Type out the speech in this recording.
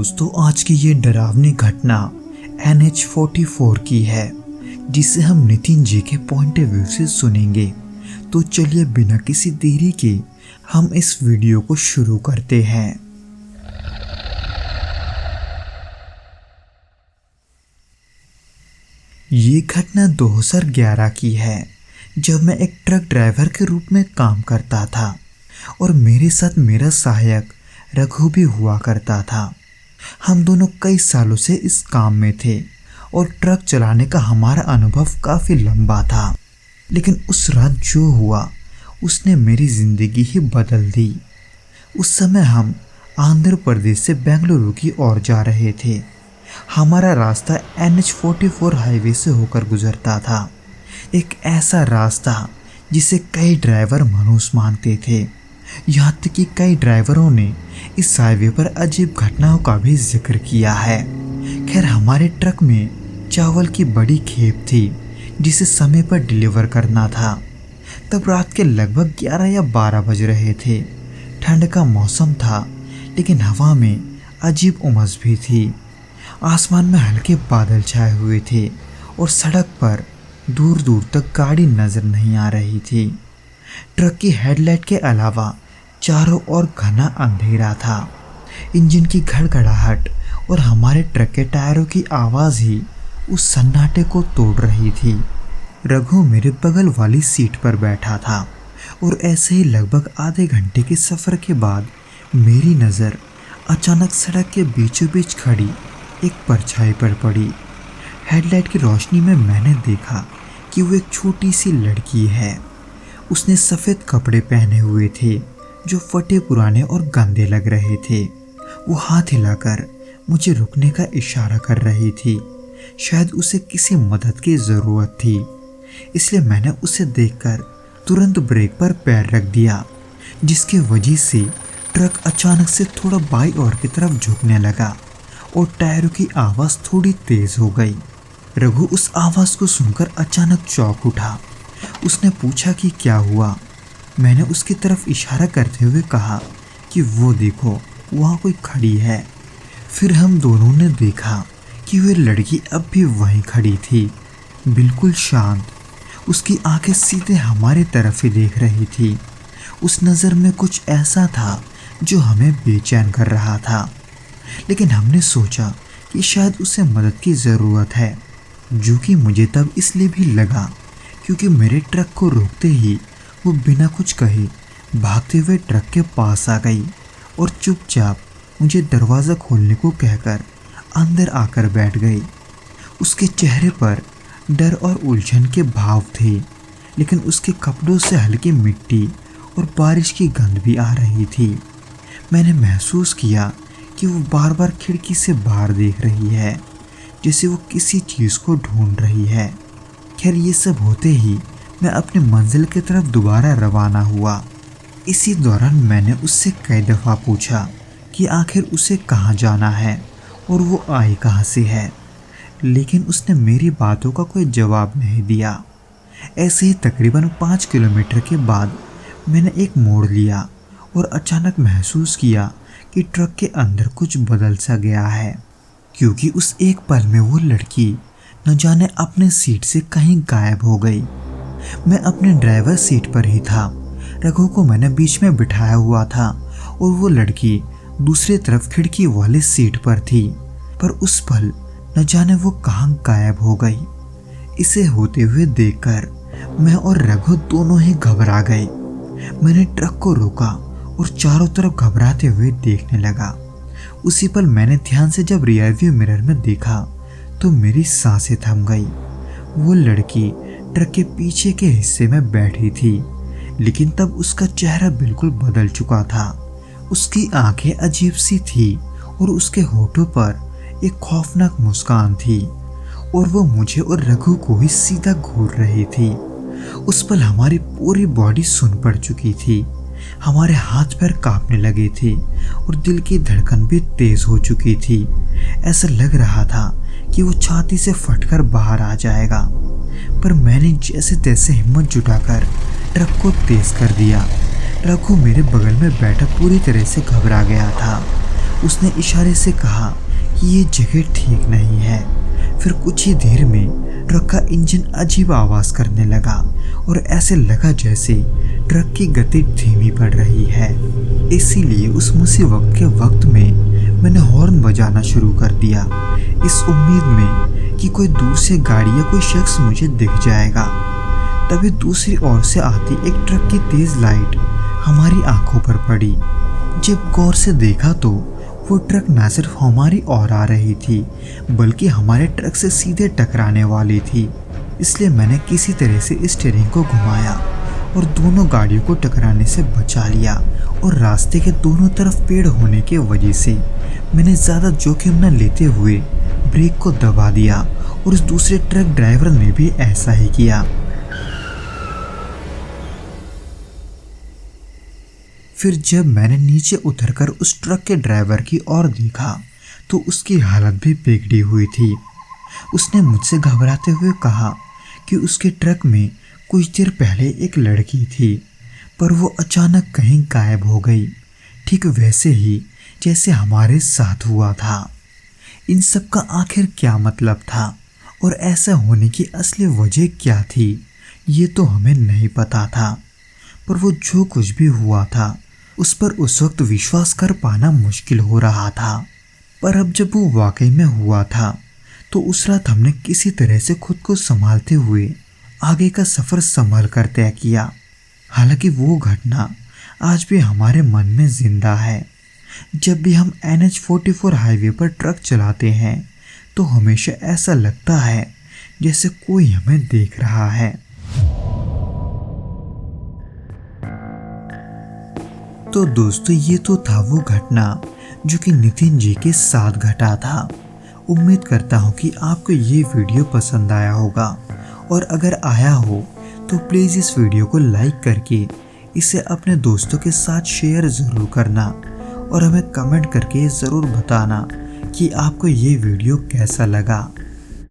दोस्तों, आज की ये डरावनी घटना NH44 की है, जिसे हम नितिन जी के पॉइंट ऑफ व्यू से सुनेंगे। तो चलिए बिना किसी देरी के हम इस वीडियो को शुरू करते हैं। ये घटना 2011 की है, जब मैं एक ट्रक ड्राइवर के रूप में काम करता था और मेरे साथ मेरा सहायक रघु भी हुआ करता था। हम दोनों कई सालों से इस काम में थे और ट्रक चलाने का हमारा अनुभव काफ़ी लंबा था। लेकिन उस रात जो हुआ उसने मेरी ज़िंदगी ही बदल दी। उस समय हम आंध्र प्रदेश से बेंगलुरु की ओर जा रहे थे। हमारा रास्ता NH44 हाईवे से होकर गुजरता था, एक ऐसा रास्ता जिसे कई ड्राइवर मनुष्य मानते थे। यहाँ तक कि कई ड्राइवरों ने इस हाईवे पर अजीब घटनाओं का भी जिक्र किया है। खैर, हमारे ट्रक में चावल की बड़ी खेप थी जिसे समय पर डिलीवर करना था। तब रात के लगभग 11 या 12 बज रहे थे। ठंड का मौसम था, लेकिन हवा में अजीब उमस भी थी। आसमान में हल्के बादल छाए हुए थे और सड़क पर दूर दूर तक गाड़ी नजर नहीं आ रही थी। ट्रक की हेडलाइट के अलावा चारों ओर घना अंधेरा था। इंजन की घड़घड़ाहट और हमारे ट्रक के टायरों की आवाज़ ही उस सन्नाटे को तोड़ रही थी। रघु मेरे बगल वाली सीट पर बैठा था और ऐसे ही लगभग आधे घंटे के सफ़र के बाद मेरी नज़र अचानक सड़क के बीचों बीच खड़ी एक परछाई पर पड़ी। हेडलाइट की रोशनी में मैंने देखा कि वो एक छोटी सी लड़की है। उसने सफ़ेद कपड़े पहने हुए थे जो फटे पुराने और गंदे लग रहे थे। वो हाथ हिलाकर मुझे रुकने का इशारा कर रही थी। शायद उसे किसी मदद की ज़रूरत थी, इसलिए मैंने उसे देखकर तुरंत ब्रेक पर पैर रख दिया, जिसकी वजह से ट्रक अचानक से थोड़ा बाईं ओर की तरफ झुकने लगा और टायरों की आवाज़ थोड़ी तेज़ हो गई। रघु उस आवाज़ को सुनकर अचानक चौंक उठा। उसने पूछा कि क्या हुआ। मैंने उसकी तरफ इशारा करते हुए कहा कि वो देखो, वहाँ कोई खड़ी है। फिर हम दोनों ने देखा कि वह लड़की अब भी वहीं खड़ी थी, बिल्कुल शांत। उसकी आंखें सीधे हमारे तरफ ही देख रही थी। उस नज़र में कुछ ऐसा था जो हमें बेचैन कर रहा था। लेकिन हमने सोचा कि शायद उसे मदद की ज़रूरत है, जो कि मुझे तब इसलिए भी लगा क्योंकि मेरे ट्रक को रोकते ही वो बिना कुछ कहे भागते हुए ट्रक के पास आ गई और चुपचाप मुझे दरवाज़ा खोलने को कहकर अंदर आकर बैठ गई। उसके चेहरे पर डर और उलझन के भाव थे, लेकिन उसके कपड़ों से हल्की मिट्टी और बारिश की गंध भी आ रही थी। मैंने महसूस किया कि वो बार बार खिड़की से बाहर देख रही है, जैसे वो किसी चीज़ को ढूंढ रही है। खैर, ये सब होते ही मैं अपनी मंजिल की तरफ दोबारा रवाना हुआ। इसी दौरान मैंने उससे कई दफ़ा पूछा कि आखिर उसे कहाँ जाना है और वो आई कहाँ से है, लेकिन उसने मेरी बातों का कोई जवाब नहीं दिया। ऐसे ही तकरीबन 5 किलोमीटर के बाद मैंने एक मोड़ लिया और अचानक महसूस किया कि ट्रक के अंदर कुछ बदल सा गया है, क्योंकि उस एक पल में वो लड़की न जाने अपने सीट से कहीं गायब हो गई। मैं अपने ड्राइवर सीट पर ही था। रघु को मैंने बीच में बिठाया हुआ था और वो लड़की दूसरी तरफ खिड़की वाली सीट पर थी, पर उस पल न जाने वो कहाँ गायब हो गई। इसे होते हुए देखकर मैं और रघु दोनों ही घबरा गए। मैंने ट्रक को रोका और चारों तरफ घबराते हुए देखने लगा। उसी पल मैंने ध्यान से जब रियरव्यू मिरर में देखा तो मेरी सांसें थम गई। वो लड़की ट्रक के पीछे के हिस्से में बैठी थी, लेकिन तब उसका चेहरा बिल्कुल बदल चुका था। उसकी आंखें अजीब सी थी और उसके होठों पर एक खौफनाक मुस्कान थी और वो मुझे और रघु को ही सीधा घूर रही थी। उस पल हमारी पूरी बॉडी सुन पड़ चुकी थी। हमारे हाथ पैर कांपने लगे थे और दिल की धड़कन भी तेज हो चुकी थी। ऐसा लग रहा था कि वो छाती से फटकर बाहर आ जाएगा, पर मैंने जैसे तैसे हिम्मत जुटाकर ट्रक को तेज कर दिया। रघु मेरे बगल में बैठा पूरी तरह से घबरा गया था उसने इशारे से कहा कि ये जगह ठीक नहीं है। फिर कुछ ही देर में ट्रक का इंजन अजीब आवाज़ करने लगा और ऐसे लगा जैसे ट्रक की गति धीमी पड़ रही है। इसीलिए उस मुसीबत के वक्त में मैंने हॉर्न बजाना शुरू कर दिया, इस उम्मीद में कि कोई दूर से गाड़ी या कोई शख्स मुझे दिख जाएगा। तभी दूसरी ओर से आती एक ट्रक की तेज लाइट हमारी आंखों पर पड़ी। जब गौर से देखा तो वो ट्रक न सिर्फ हमारी ओर आ रही थी बल्कि हमारे ट्रक से सीधे टकराने वाली थी। इसलिए मैंने किसी तरह से स्टीयरिंग को घुमाया और दोनों गाड़ियों को टकराने से बचा लिया। और रास्ते के दोनों तरफ पेड़ होने के वजह से मैंने ज़्यादा जोखिम न लेते हुए ब्रेक को दबा दिया और उस दूसरे ट्रक ड्राइवर ने भी ऐसा ही किया। फिर जब मैंने नीचे उतरकर उस ट्रक के ड्राइवर की ओर देखा तो उसकी हालत भी बिगड़ी हुई थी। उसने मुझसे घबराते हुए कहा कि उसके ट्रक में कुछ देर पहले एक लड़की थी, पर वो अचानक कहीं गायब हो गई, ठीक वैसे ही जैसे हमारे साथ हुआ था। इन सब का आखिर क्या मतलब था और ऐसा होने की असली वजह क्या थी, ये तो हमें नहीं पता था। पर वो जो कुछ भी हुआ था उस पर उस वक्त विश्वास कर पाना मुश्किल हो रहा था। पर अब जब वो वाकई में हुआ था तो उस रात हमने किसी तरह से खुद को संभालते हुए आगे का सफ़र संभल कर तय किया। हालांकि वो घटना आज भी हमारे मन में जिंदा है। जब भी हम NH-44 हाईवे पर ट्रक चलाते हैं तो हमेशा ऐसा लगता है जैसे कोई हमें देख रहा है। तो दोस्तों, ये तो था वो घटना जो कि नितिन जी के साथ घटा था। उम्मीद करता हूँ कि आपको ये वीडियो पसंद आया होगा, और अगर आया हो तो प्लीज़ इस वीडियो को लाइक करके इसे अपने दोस्तों के साथ शेयर ज़रूर करना और हमें कमेंट करके ज़रूर बताना कि आपको ये वीडियो कैसा लगा।